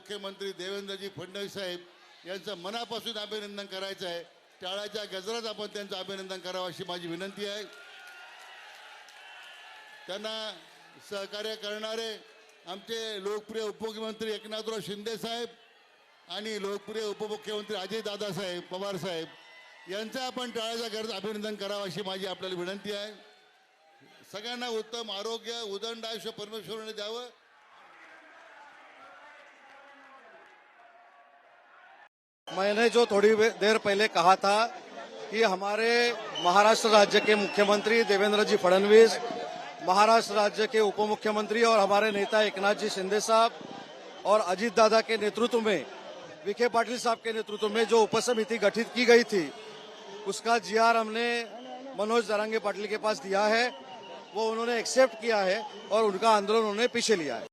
मुख्यमंत्री देवेंद्रजी फडणवीस साहेब यांचं मनापासून अभिनंदन करायचं आहे। टाळ्याच्या गजरात आपण त्यांचं अभिनंदन करावं अशी माझी विनंती आहे। त्यांना सहकार्य करणारे आमचे लोकप्रिय उपमुख्यमंत्री एकनाथराव शिंदे साहेब आणि लोकप्रिय उपमुख्यमंत्री अजयदादा साहेब पवार साहेब यांचं आपण टाळ्याच्या गजरात अभिनंदन करावं अशी माझी आपल्याला विनंती आहे। सगळ्यांना उत्तम आरोग्य उदंड आयुष्य परमेश्वराने द्यावं। मैंने जो थोड़ी देर पहले कहा था कि हमारे महाराष्ट्र राज्य के मुख्यमंत्री देवेंद्र जी फडणवीस, महाराष्ट्र राज्य के उप मुख्यमंत्री और हमारे नेता एकनाथ जी शिंदे साहब और अजीत दादा के नेतृत्व में, विखे पाटिल साहब के नेतृत्व में जो उपसमिति गठित की गई थी उसका जीआर हमने मनोज जरांगे पाटिल के पास दिया है। वो उन्होंने एक्सेप्ट किया है और उनका आंदोलन उन्होंने पीछे लिया है।